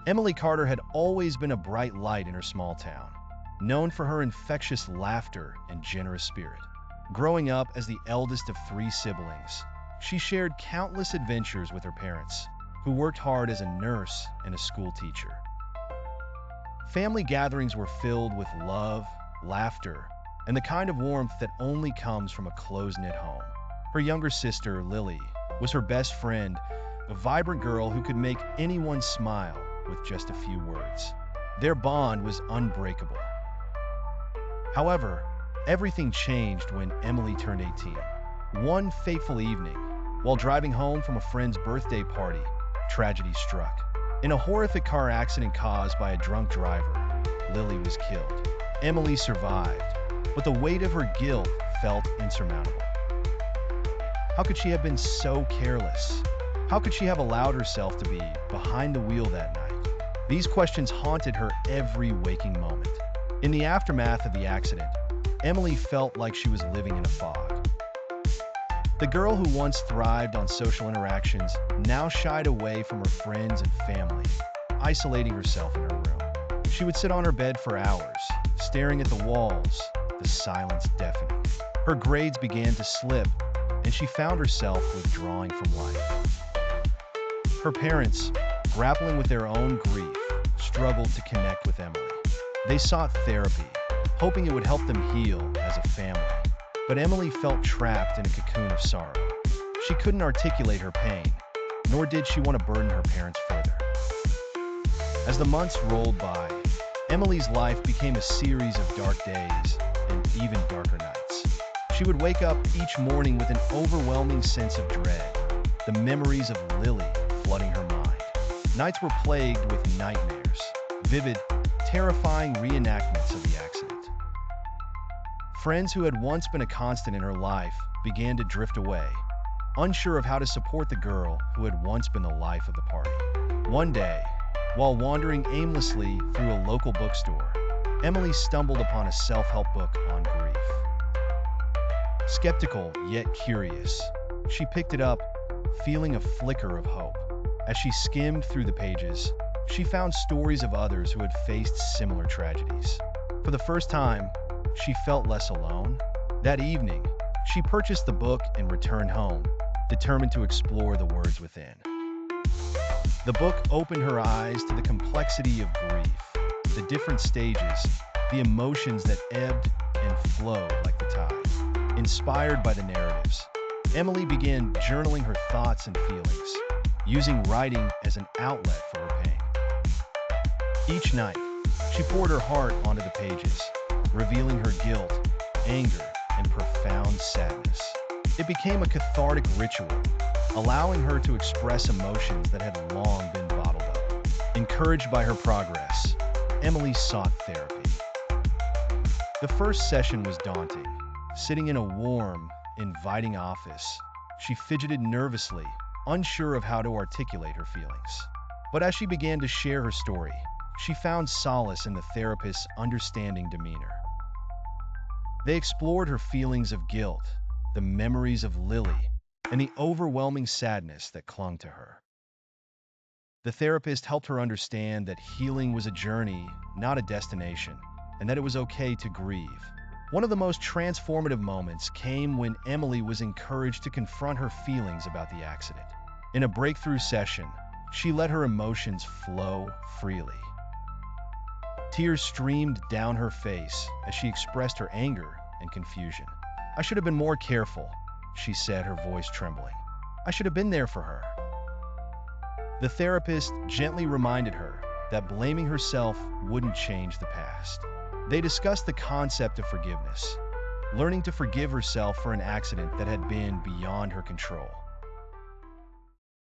Emily Carter had always been a bright light in her small town, known for her infectious laughter and generous spirit. Growing up as the eldest of three siblings, she shared countless adventures with her parents, who worked hard as a nurse and a school teacher. Family gatherings were filled with love, laughter, and the kind of warmth that only comes from a close-knit home. Her younger sister, Lily, was her best friend, a vibrant girl who could make anyone smile with just a few words. Their bond was unbreakable. However, everything changed when Emily turned 18. One fateful evening, while driving home from a friend's birthday party, tragedy struck. In a horrific car accident caused by a drunk driver, Lily was killed. Emily survived, but the weight of her guilt felt insurmountable. How could she have been so careless? How could she have allowed herself to be behind the wheel that night? These questions haunted her every waking moment. In the aftermath of the accident, Emily felt like she was living in a fog. The girl who once thrived on social interactions now shied away from her friends and family, isolating herself in her room. She would sit on her bed for hours, staring at the walls, the silence deafening. Her grades began to slip, and she found herself withdrawing from life. Her parents, grappling with their own grief, struggled to connect with Emily. They sought therapy, hoping it would help them heal as a family. But Emily felt trapped in a cocoon of sorrow. She couldn't articulate her pain, nor did she want to burden her parents further. As the months rolled by, Emily's life became a series of dark days and even darker nights. She would wake up each morning with an overwhelming sense of dread, the memories of Lily flooding her mind. Nights were plagued with nightmares, vivid, terrifying reenactments of the accident. Friends who had once been a constant in her life began to drift away, unsure of how to support the girl who had once been the life of the party. One day, while wandering aimlessly through a local bookstore, Emily stumbled upon a self-help book on grief. Skeptical yet curious, she picked it up, feeling a flicker of hope. As she skimmed through the pages, she found stories of others who had faced similar tragedies. For the first time, she felt less alone. That evening, she purchased the book and returned home, determined to explore the words within. The book opened her eyes to the complexity of grief, the different stages, the emotions that ebbed and flowed like the tide. Inspired by the narratives, Emily began journaling her thoughts and feelings, using writing as an outlet for her pain. Each night, she poured her heart onto the pages, revealing her guilt, anger, and profound sadness. It became a cathartic ritual, allowing her to express emotions that had long been bottled up. Encouraged by her progress, Emily sought therapy. The first session was daunting. Sitting in a warm, inviting office, she fidgeted nervously, unsure of how to articulate her feelings. But as she began to share her story, she found solace in the therapist's understanding demeanor. They explored her feelings of guilt, the memories of Lily, and the overwhelming sadness that clung to her. The therapist helped her understand that healing was a journey, not a destination, and that it was okay to grieve. One of the most transformative moments came when Emily was encouraged to confront her feelings about the accident. In a breakthrough session, she let her emotions flow freely. Tears streamed down her face as she expressed her anger and confusion. "I should have been more careful," she said, her voice trembling. "I should have been there for her." The therapist gently reminded her that blaming herself wouldn't change the past. They discussed the concept of forgiveness, learning to forgive herself for an accident that had been beyond her control.